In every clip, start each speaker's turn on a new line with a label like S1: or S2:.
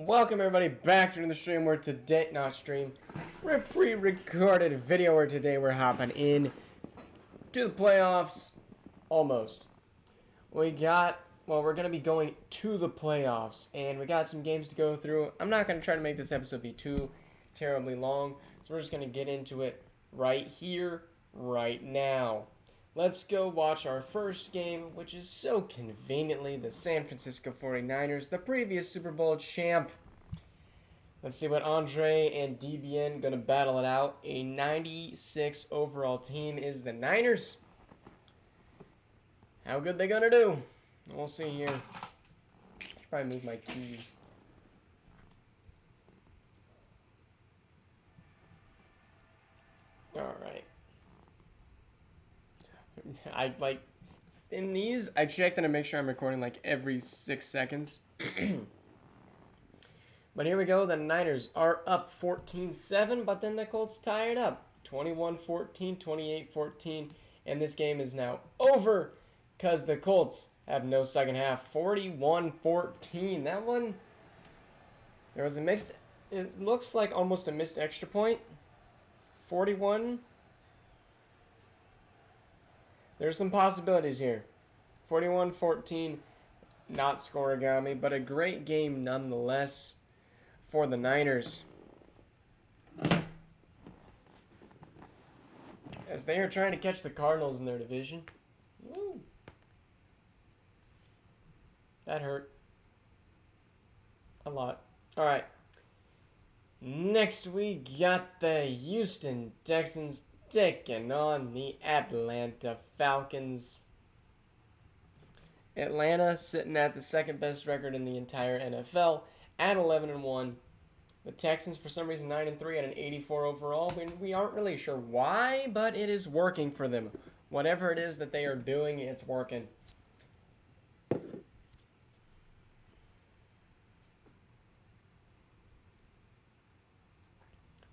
S1: welcome everybody back to the stream where today, we're a pre-recorded video where today we're hopping in to the playoffs, almost. We're going to be going to the playoffs, and we got some games to go through. I'm not going to try to make this episode be too terribly long, so we're just going to get into it right here, right now. Let's go watch our first game, which is so conveniently the San Francisco 49ers, the previous Super Bowl champ. Let's see what Andre and DBN going to battle it out. A 96 overall team is the Niners. How good they going to do? We'll see here. Should probably move my keys. Alright. In these, I check that I make sure I'm recording like every 6 seconds. But here we go. The Niners are up 14-7, but then the Colts tie it up. 21-14, 28-14, and this game is now over because the Colts have no second half. 41-14. That one, there was a mixed, it looks like almost a missed extra point. 41. There's some possibilities here. 41-14, not scoregami, but a great game nonetheless for the Niners, as they are trying to catch the Cardinals in their division. Woo. That hurt a lot. All right. Next we got the Houston Texans taking on the Atlanta Falcons. Atlanta sitting at the second best record in the entire NFL at 11-1. The Texans, for some reason, 9-3 at an 84 overall. We aren't really sure why, but it is working for them. Whatever it is that they are doing, it's working.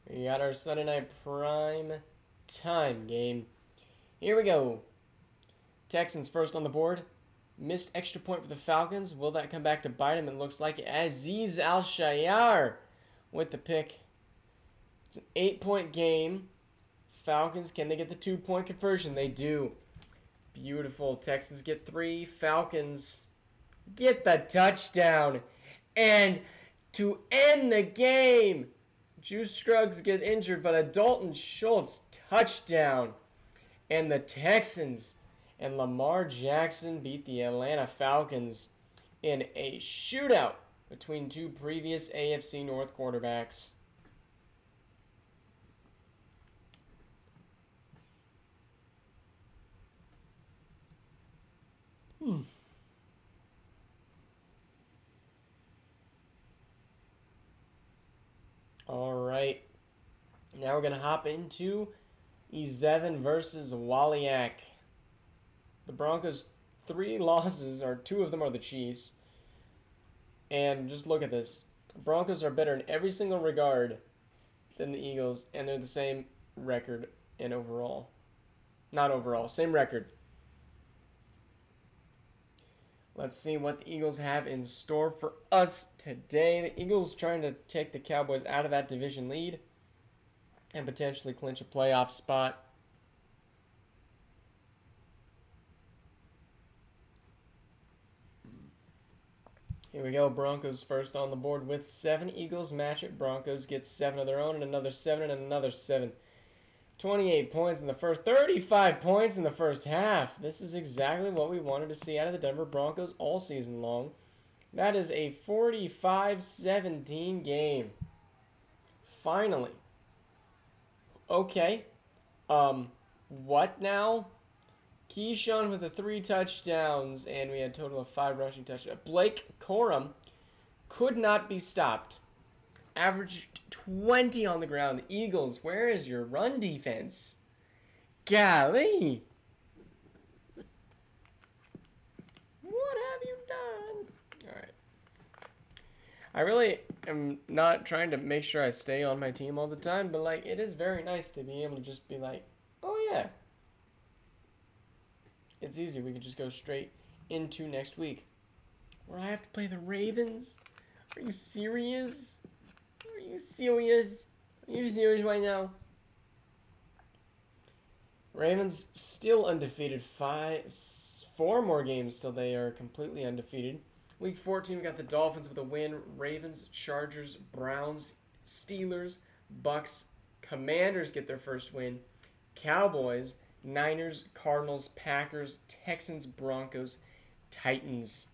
S1: We got our Sunday night prime time game. Here we go. Texans first on the board. Missed extra point for the Falcons. Will that come back to bite them? It looks like Azeez Al-Shaair with the pick. It's an 8-point game. Falcons, can they get the 2-point conversion? They do. Beautiful. Texans get 3. Falcons get the touchdown. And to end the game, Juice Scruggs get injured, but a Dalton Schultz touchdown. And the Texans and Lamar Jackson beat the Atlanta Falcons in a shootout between two previous AFC North quarterbacks. All right. Now we're going to hop into Ezevan versus Waliak. The Broncos' 3 losses, or 2 of them are the Chiefs. And just look at this. The Broncos are better in every single regard than the Eagles, and they're the same record in overall. Not overall, same record. Let's see what the Eagles have in store for us today. The Eagles trying to take the Cowboys out of that division lead and potentially clinch a playoff spot. Here we go. Broncos first on the board with 7. Eagles match it. Broncos get 7 of their own and another 7 and another 7. 28 points in the first, 35 points in the first half. This is exactly what we wanted to see out of the Denver Broncos all season long. That is a 45-17 game. Finally. Okay. What now? Keyshawn with the 3 touchdowns, and we had a total of 5 rushing touchdowns. Blake Corum could not be stopped. Averaged 20 on the ground. The Eagles, where is your run defense? Golly. What have you done? All right. I really am not trying to make sure I stay on my team all the time, but like it is very nice to be able to just be like, oh yeah. It's easy. We can just go straight into next week, where I have to play the Ravens. Are you serious? Are you serious? Are you serious right now? Ravens still undefeated. 4 more games till they are completely undefeated. Week 14, we got the Dolphins with a win. Ravens, Chargers, Browns, Steelers, Bucks, Commanders get their first win. Cowboys, Niners, Cardinals, Packers, Texans, Broncos, Titans.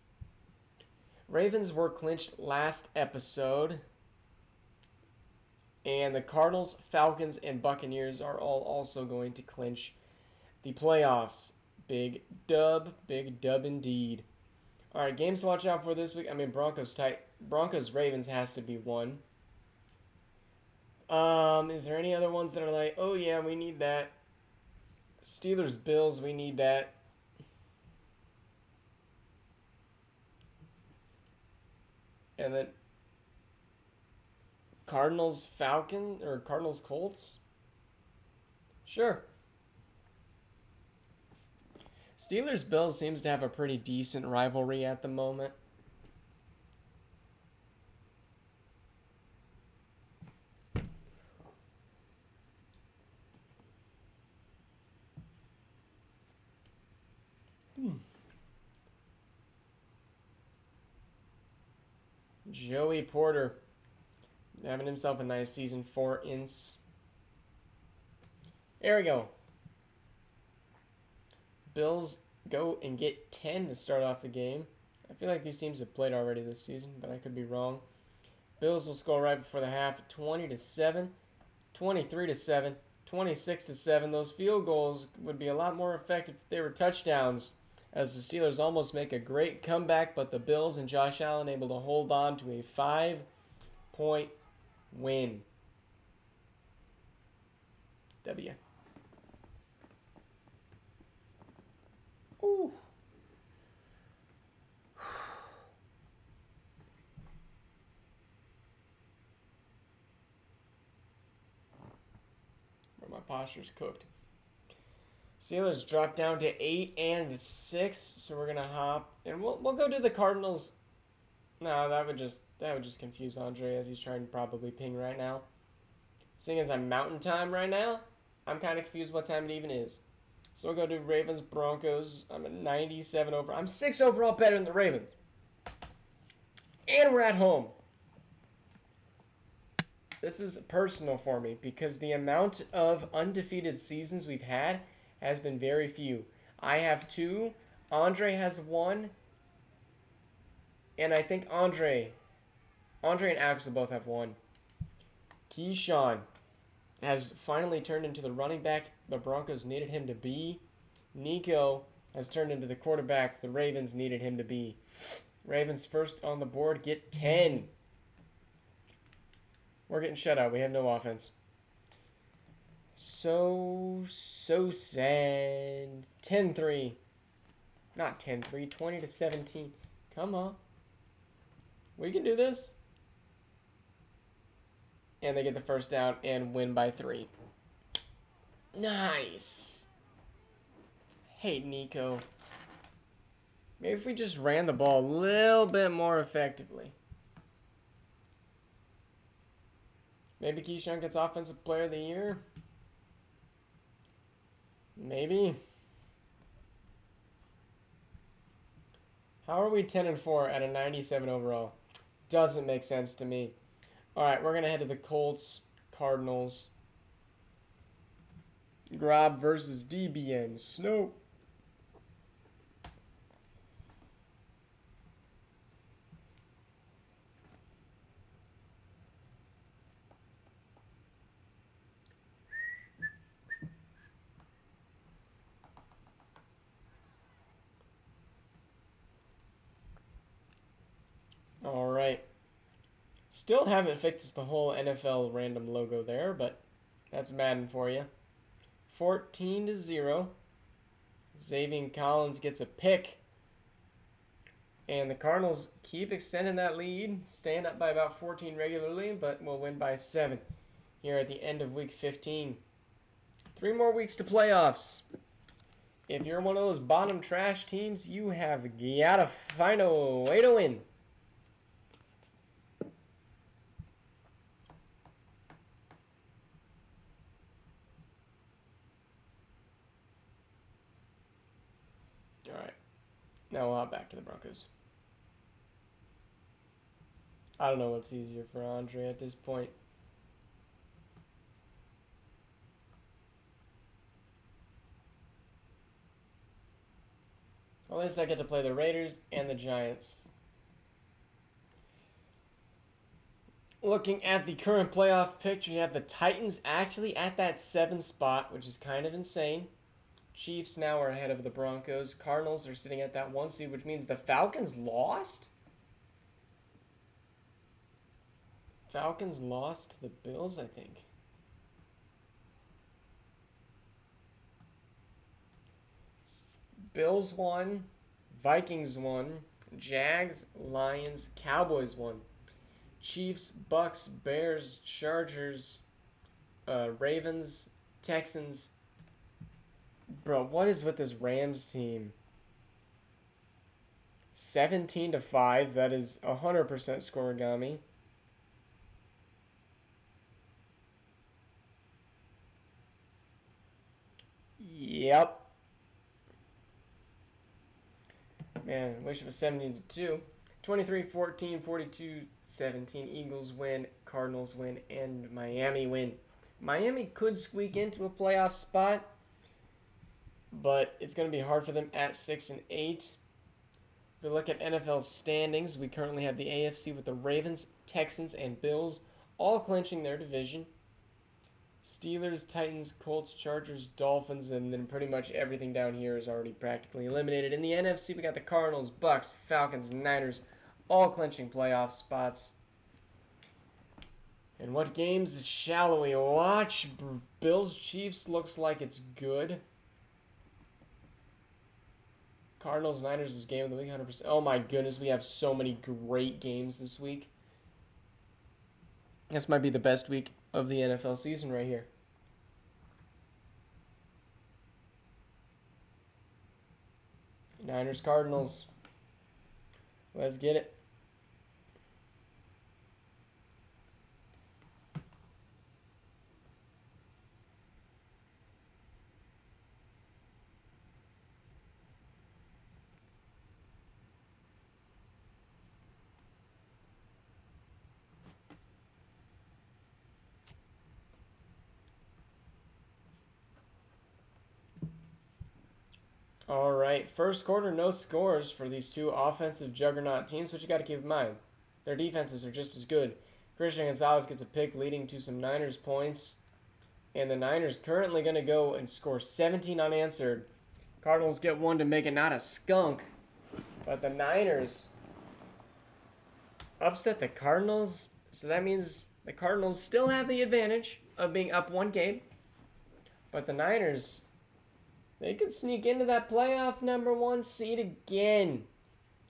S1: Ravens were clinched last episode. And the Cardinals, Falcons, and Buccaneers are all also going to clinch the playoffs. Big dub indeed. All right, games to watch out for this week. I mean, Broncos Ravens has to be one. Is there any other ones that are like, oh yeah, we need that? Steelers Bills, we need that. And then Cardinals Colts. Sure. Steelers Bills seems to have a pretty decent rivalry at the moment. Joey Porter having himself a nice season. 4 ints. There we go. Bills go and get 10 to start off the game. I feel like these teams have played already this season, but I could be wrong. Bills will score right before the half, 20-7, 23-7, 26-7. Those field goals would be a lot more effective if they were touchdowns, as the Steelers almost make a great comeback, but the Bills and Josh Allen able to hold on to a 5-point win. W. Ooh. My posture's cooked. Steelers drop down to 8-6, so we're gonna hop and we'll go to the Cardinals. No, that would just confuse Andre as he's trying to probably ping right now. Seeing as I'm mountain time right now, I'm kind of confused what time it even is. So we'll go to Ravens Broncos. I'm at 97 over. I'm 6 overall better than the Ravens, and we're at home. This is personal for me because the amount of undefeated seasons we've had has been very few. I have 2, Andre has 1, and I think Andre and Axel both have 1. Keyshawn has finally turned into the running back the Broncos needed him to be. Nico has turned into the quarterback the Ravens needed him to be. Ravens first on the board get 10. We're getting shut out. We have no offense. So sad. 10-3. Not 10-3. 20-17. Come on. We can do this. And they get the first down and win by 3. Nice. Hey, Nico. Maybe if we just ran the ball a little bit more effectively. Maybe Keyshawn gets Offensive Player of the Year. Maybe. How are we 10-4 at a 97 overall? Doesn't make sense to me. All right, we're going to head to the Colts, Cardinals. Grob versus DBN. Snow. All right. Still haven't fixed the whole NFL random logo there, but that's Madden for you. 14-0. Xavier Collins gets a pick. And the Cardinals keep extending that lead, staying up by about 14 regularly, but will win by 7 here at the end of Week 15. 3 more weeks to playoffs. If you're one of those bottom trash teams, you have got to find a way to win. Now we'll hop back to the Broncos. I don't know what's easier for Andre at this point. At least I get to play the Raiders and the Giants. Looking at the current playoff picture, you have the Titans actually at that 7th spot, which is kind of insane. Chiefs now are ahead of the Broncos. Cardinals are sitting at that 1 seed, which means the Falcons lost? Falcons lost to the Bills, I think. Bills won. Vikings won. Jags, Lions, Cowboys won. Chiefs, Bucks, Bears, Chargers, Ravens, Texans. Bro, what is with this Rams team? 17-5. That is 100% scoregami. Yep. Man, I wish it was 17-2. 23-14, 42-17. Eagles win, Cardinals win, and Miami win. Miami could squeak into a playoff spot, but it's going to be hard for them at 6-8. If we look at NFL standings, we currently have the AFC with the Ravens, Texans, and Bills all clinching their division. Steelers, Titans, Colts, Chargers, Dolphins, and then pretty much everything down here is already practically eliminated. In the NFC, we got the Cardinals, Bucks, Falcons, Niners, all clinching playoff spots. And what games shall we watch? Bills, Chiefs looks like it's good. Cardinals, Niners is game of the week, 100%. Oh my goodness, we have so many great games this week. This might be the best week of the NFL season right here. Niners, Cardinals. Let's get it. All right, first quarter, no scores for these two offensive juggernaut teams, but you got to keep in mind, their defenses are just as good. Christian Gonzalez gets a pick leading to some Niners points, and the Niners currently going to go and score 17 unanswered. Cardinals get one to make it not a skunk, but the Niners upset the Cardinals, so that means the Cardinals still have the advantage of being up one game, but the Niners, they could sneak into that playoff #1 seed again.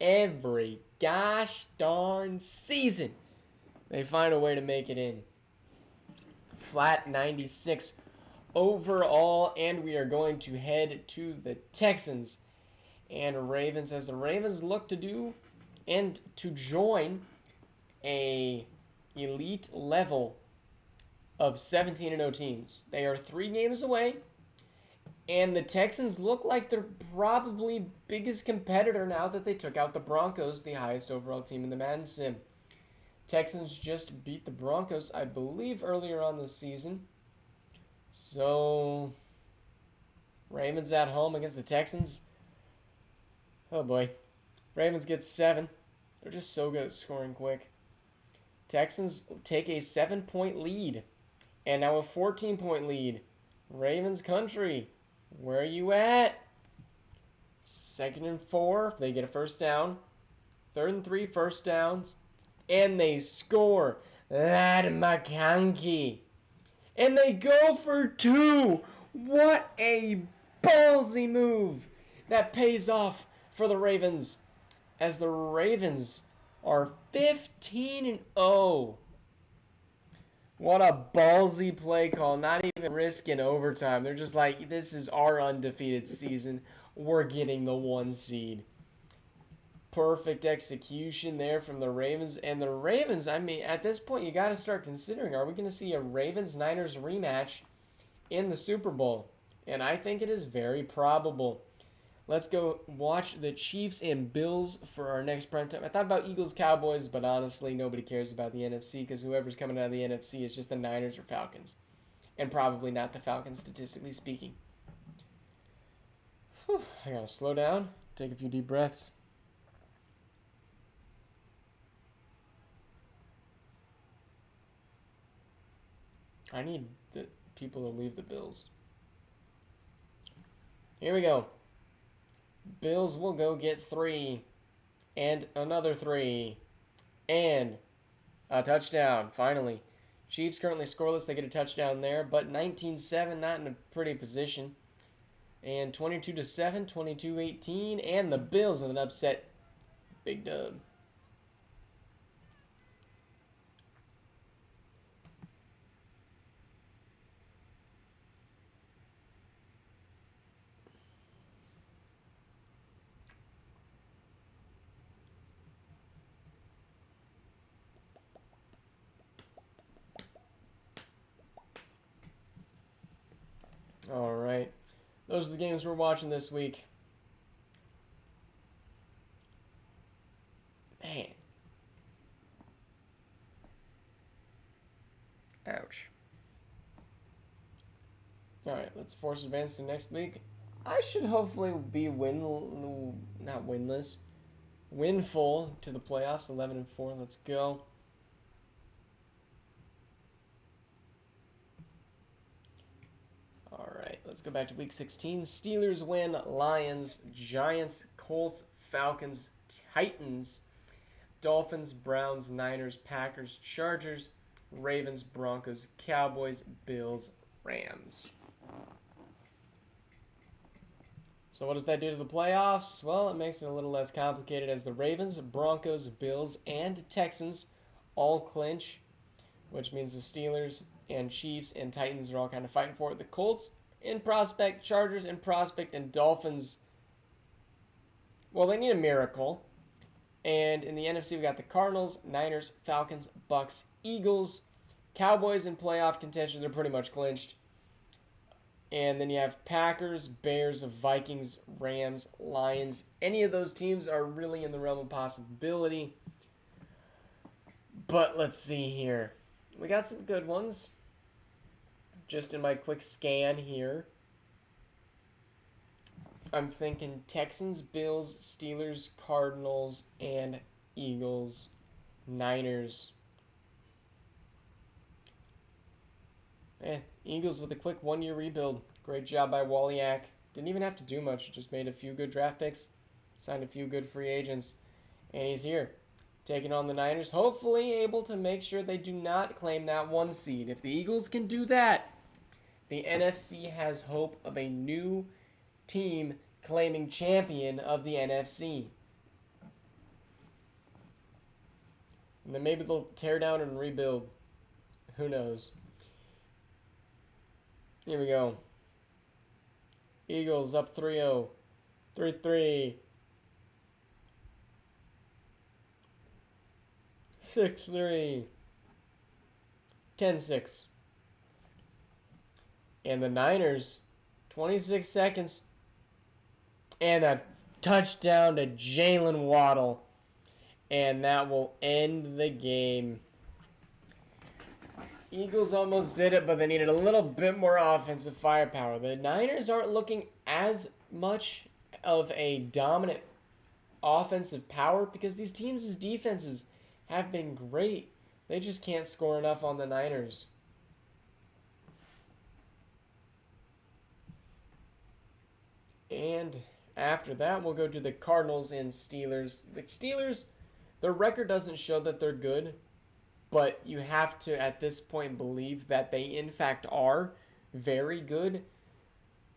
S1: Every gosh darn season, they find a way to make it in. Flat 96 overall, and we are going to head to the Texans and Ravens as the Ravens look to do and to join a elite level of 17-0 teams. They are 3 games away. And the Texans look like they're probably biggest competitor now that they took out the Broncos, the highest overall team in the Madden sim. Texans just beat the Broncos, I believe, earlier on this season. So, Ravens at home against the Texans. Oh boy. Ravens get 7. They're just so good at scoring quick. Texans take a 7-point lead. And now a 14-point lead. Ravens country. Where are you at? 2nd and 4, if they get a first down. 3rd and 3, first downs. And they score. Lad McConkey. And they go for 2. What a ballsy move. That pays off for the Ravens. As the Ravens are 15-0. What a ballsy play call. Not even risking overtime. They're just like, this is our undefeated season. We're getting the 1 seed. Perfect execution there from the Ravens. And the Ravens, I mean, at this point, you got to start considering, are we going to see a Ravens-Niners rematch in the Super Bowl? And I think it is very probable. Let's go watch the Chiefs and Bills for our next prime time. I thought about Eagles, Cowboys, but honestly, nobody cares about the NFC because whoever's coming out of the NFC is just the Niners or Falcons. And probably not the Falcons, statistically speaking. Whew, I gotta slow down, take a few deep breaths. I need the people to leave the Bills. Here we go. Bills will go get 3. And another 3. And a touchdown, finally. Chiefs currently scoreless. They get a touchdown there, but 19-7, not in a pretty position. And 22-7, 22-18, and the Bills with an upset. Big dub. All right. Those are the games we're watching this week. Man. Ouch. All right, let's force advance to next week. I should hopefully be not winless, winful to the playoffs. 11-4. Let's go. All right, let's go back to week 16. Steelers win. Lions, Giants, Colts, Falcons, Titans, Dolphins, Browns, Niners, Packers, Chargers, Ravens, Broncos, Cowboys, Bills, Rams. So what does that do to the playoffs? Well, it makes it a little less complicated as the Ravens, Broncos, Bills, and Texans all clinch, which means the Steelers and Chiefs and Titans are all kind of fighting for it. The Colts in prospect, Chargers in prospect, and Dolphins, well, they need a miracle. And in the NFC, we got the Cardinals, Niners, Falcons, Bucks, Eagles, Cowboys in playoff contention. They're pretty much clinched. And then you have Packers, Bears, Vikings, Rams, Lions. Any of those teams are really in the realm of possibility. But let's see here. We got some good ones. Just in my quick scan here. I'm thinking Texans, Bills, Steelers, Cardinals, and Eagles, Niners. Eagles with a quick 1-year rebuild. Great job by Woliak. Didn't even have to do much. Just made a few good draft picks. Signed a few good free agents. And he's here. Taking on the Niners. Hopefully able to make sure they do not claim that 1 seed. If the Eagles can do that, the NFC has hope of a new team claiming champion of the NFC. And then maybe they'll tear down and rebuild. Who knows? Here we go. Eagles up 3-0. 3-3. 6-3. 10-6. And the Niners, 26 seconds. And a touchdown to Jalen Waddle. And that will end the game. Eagles almost did it, but they needed a little bit more offensive firepower. The Niners aren't looking as much of a dominant offensive power because these teams' defenses have been great. They just can't score enough on the Niners. And after that, we'll go to the Cardinals and Steelers. The Steelers, their record doesn't show that they're good, but you have to, at this point, believe that they, in fact, are very good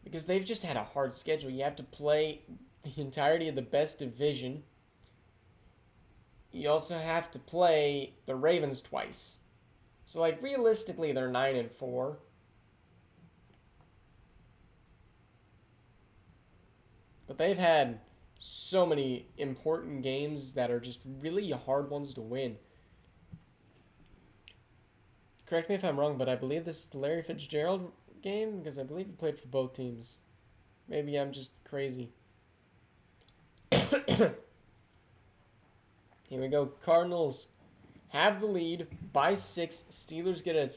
S1: because they've just had a hard schedule. You have to play the entirety of the best division. You also have to play the Ravens twice. So, like, realistically, they're 9-4. But they've had so many important games that are just really hard ones to win. Correct me if I'm wrong, but I believe this is the Larry Fitzgerald game because I believe he played for both teams. Maybe I'm just crazy. Here we go. Cardinals have the lead by 6. Steelers get a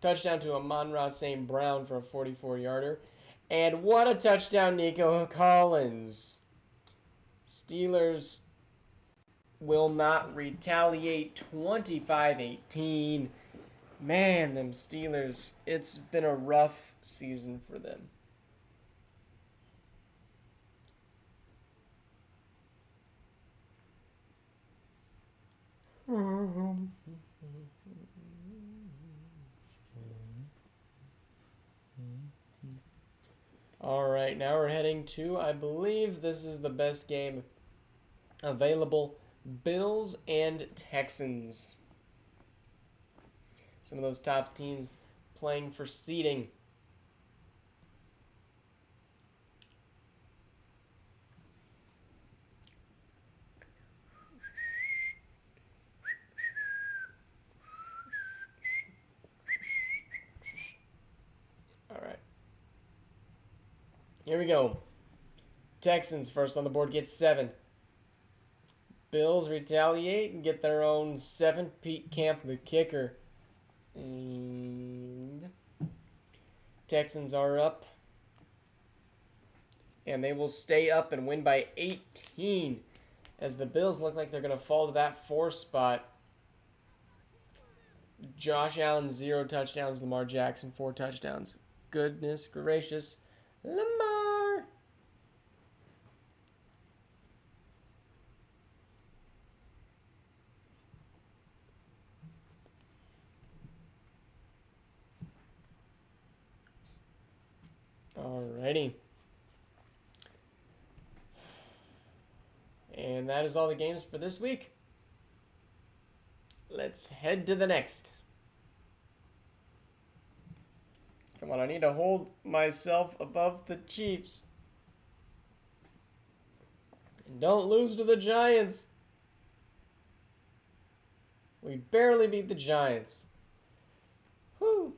S1: touchdown to Amon-Ra St. Brown for a 44-yarder. And what a touchdown, Nico Collins. Steelers will not retaliate. 25-18. Man, them Steelers, it's been a rough season for them. All right, now we're heading to, I believe this is the best game available, Bills and Texans. Some of those top teams playing for seeding. All right. Here we go. Texans first on the board get 7. Bills retaliate and get their own 7. Pete Camp, the kicker. And Texans are up. And they will stay up and win by 18. As the Bills look like they're going to fall to that 4 spot. Josh Allen, 0 touchdowns. Lamar Jackson, 4 touchdowns. Goodness gracious. Lamar. Alrighty. And that is all the games for this week. Let's head to the next. Come on, I need to hold myself above the Chiefs. And don't lose to the Giants. We barely beat the Giants. Whew.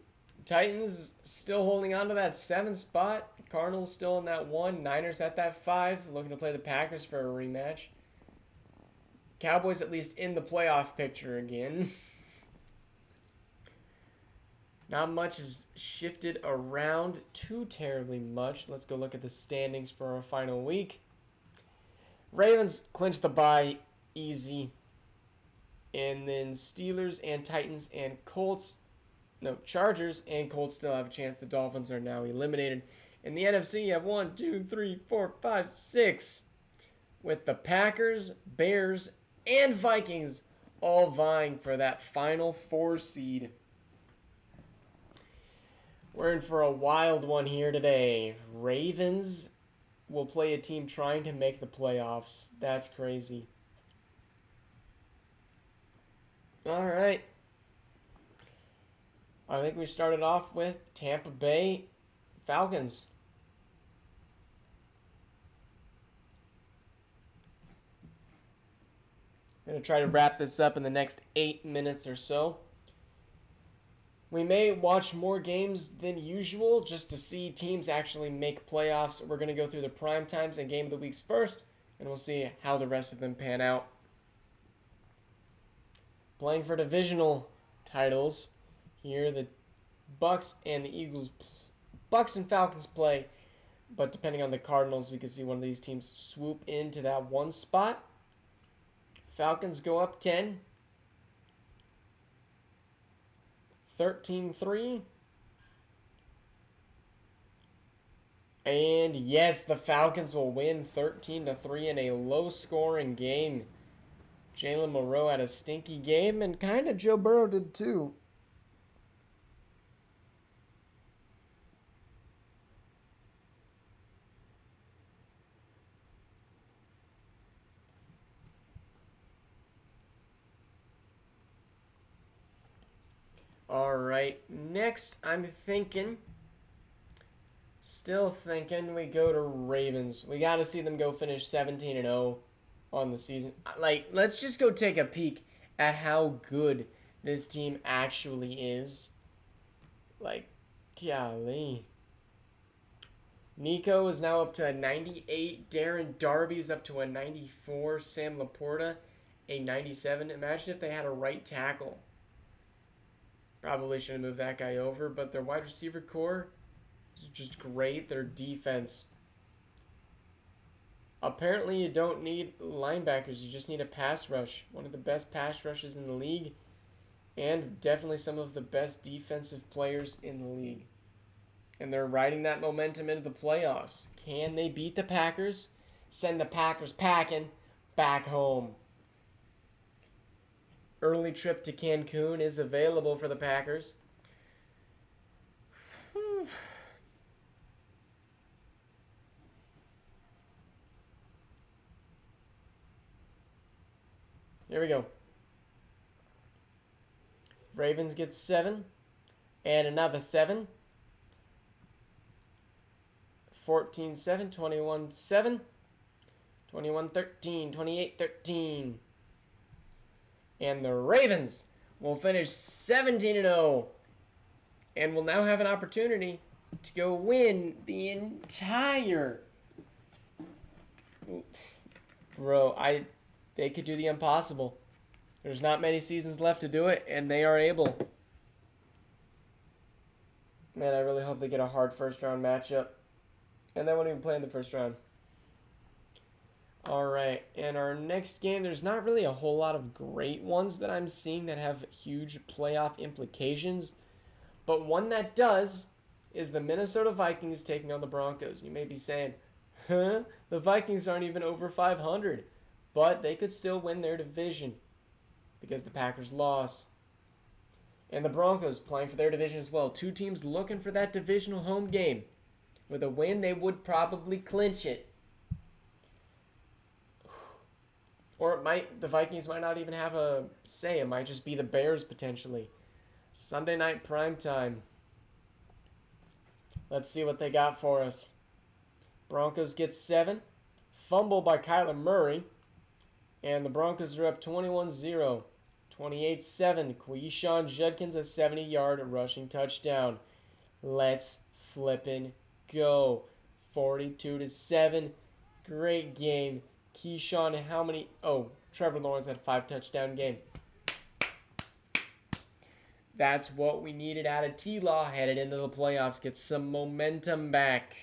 S1: Titans still holding on to that 7 spot. Cardinals still in that 1. Niners at that 5. Looking to play the Packers for a rematch. Cowboys at least in the playoff picture again. Not much has shifted around too terribly much. Let's go look at the standings for our final week. Ravens clinch the bye easy. And then Steelers and Titans and Colts. No, Chargers and Colts still have a chance. The Dolphins are now eliminated. In the NFC, you have 1, 2, 3, 4, 5, 6. With the Packers, Bears, and Vikings all vying for that final 4 seed. We're in for a wild one here today. Ravens will play a team trying to make the playoffs. That's crazy. All right. I think we started off with Tampa Bay Falcons. I'm going to try to wrap this up in the next 8 minutes or so. We may watch more games than usual just to see teams actually make playoffs. We're going to go through the prime times and game of the weeks first, and we'll see how the rest of them pan out. Playing for divisional titles, here the Bucks and the Eagles, Bucks and Falcons play, but depending on the Cardinals, we could see one of these teams swoop into that 1 spot. Falcons go up 10. 13-3. And yes, the Falcons will win 13-3 in a low-scoring game. Jalen Moreau had a stinky game, and kind of Joe Burrow did too. All right, next I'm still thinking we go to Ravens. We got to see them go finish 17-0 on the season. Like, let's just go take a peek at how good this team actually is. Like, golly. Nico is now up to a 98. Darren Darby is up to a 94. Sam Laporta, a 97. Imagine if they had a right tackle. Probably should have moved that guy over, but their wide receiver core is just great. Their defense. Apparently, you don't need linebackers. You just need a pass rush. One of the best pass rushes in the league, and definitely some of the best defensive players in the league. And they're riding that momentum into the playoffs. Can they beat the Packers? Send the Packers packing back home. Early trip to Cancun is available for the Packers. Here we go. Ravens get 7. And another 7. 14-7, 21-7, 21-13, 28-13. And the Ravens will finish 17-0 and will now have an opportunity to go win the entire... Bro, they could do the impossible. There's not many seasons left to do it, and they are able. Man, I really hope they get a hard first-round matchup. And they won't even play in the first round. Alright, in our next game, there's not really a whole lot of great ones that I'm seeing that have huge playoff implications. But one that does is the Minnesota Vikings taking on the Broncos. You may be saying, huh? The Vikings aren't even over 500. But they could still win their division because the Packers lost. And the Broncos playing for their division as well. Two teams looking for that divisional home game. With a win, they would probably clinch it. Or the Vikings might not even have a say. It might just be the Bears potentially. Sunday night primetime. Let's see what they got for us. Broncos get 7. Fumble by Kyler Murray. And the Broncos are up 21-0. 28-7. Quishon Judkins a 70-yard rushing touchdown. Let's flippin' go. 42-7. Great game. Keyshawn, how many? Oh, Trevor Lawrence had a 5-touchdown game. That's what we needed out of T-Law headed into the playoffs. Get some momentum back.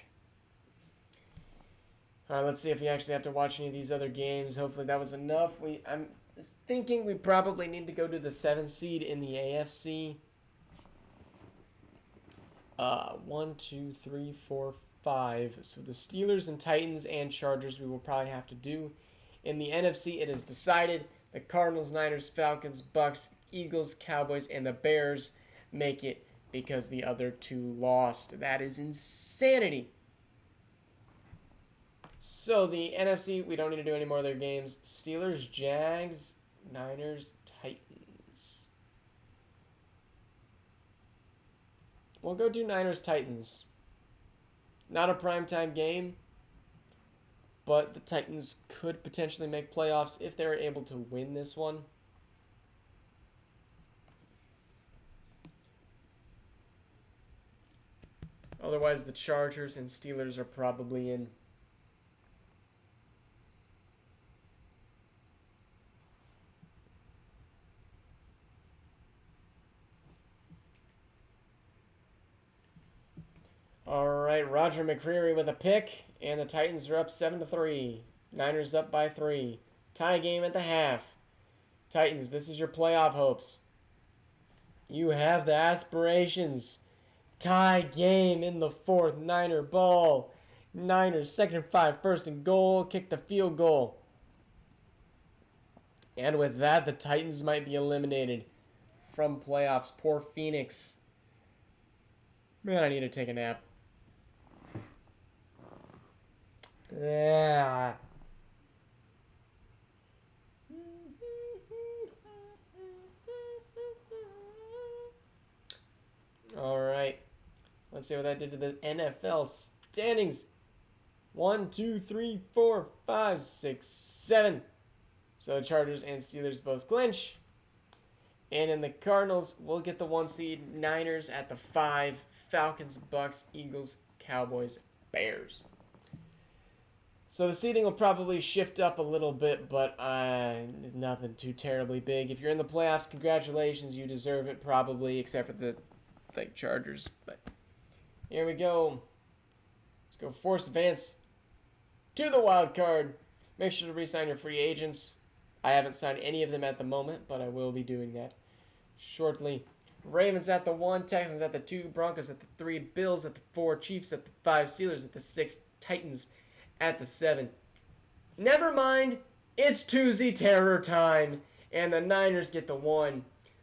S1: All right, let's see if we actually have to watch any of these other games. Hopefully that was enough. I'm thinking we probably need to go to the 7th seed in the AFC. 1, 2, 3, 4, 5. So the Steelers and Titans and Chargers we will probably have to do. In the NFC, it is decided. The Cardinals, Niners, Falcons, Bucks, Eagles, Cowboys, and the Bears make it because the other two lost. That is insanity. So the NFC, we don't need to do any more of their games. Steelers, Jags, Niners, Titans. We'll go do Niners, Titans. Not a primetime game, but the Titans could potentially make playoffs if they're able to win this one. Otherwise, the Chargers and Steelers are probably in. All right, Roger McCreary with a pick, and the Titans are up 7-3. Niners up by 3. Tie game at the half. Titans, this is your playoff hopes. You have the aspirations. Tie game in the 4th. Niner ball. Niners 2nd and 5. 1st and goal. Kick the field goal. And with that, the Titans might be eliminated from playoffs. Poor Phoenix. Man, I need to take a nap. Yeah. All right. Let's see what that did to the NFL standings. 1, 2, 3, 4, 5, 6, 7. So the Chargers and Steelers both clinch. And in the Cardinals, we'll get the 1 seed. Niners at the 5. Falcons, Bucks, Eagles, Cowboys, Bears. So the seeding will probably shift up a little bit, but nothing too terribly big. If you're in the playoffs, congratulations. You deserve it probably, except for the Chargers. But here we go. Let's go force advance to the wild card. Make sure to re-sign your free agents. I haven't signed any of them at the moment, but I will be doing that shortly. Ravens at the 1, Texans at the 2, Broncos at the 3, Bills at the 4, Chiefs at the 5, Steelers at the 6, Titans at the 7. Never mind, it's Tuesday terror time, and the Niners get the 1,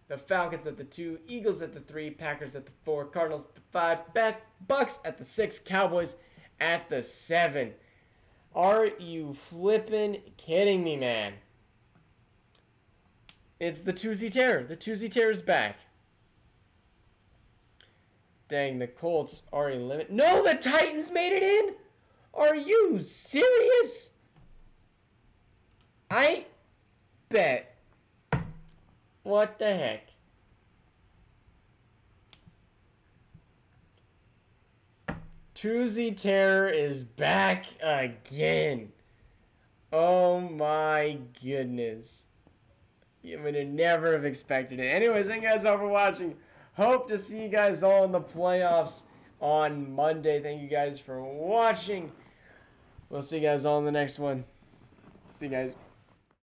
S1: the Falcons at the 2, Eagles at the 3, Packers at the 4, Cardinals at the 5, Bucks at the 6, Cowboys at the 7. Are you flippin' kidding me, man? It's the Tuesday terror. The Tuesday terror is back. Dang, the Colts are eliminated. No, the Titans made it in? Are you serious? I bet. What the heck? Tuesday terror is back again. Oh my goodness. You would have never have expected it. Anyways, thank you guys all for watching. Hope to see you guys all in the playoffs on Monday. Thank you guys for watching. We'll see you guys all in the next one. See you guys.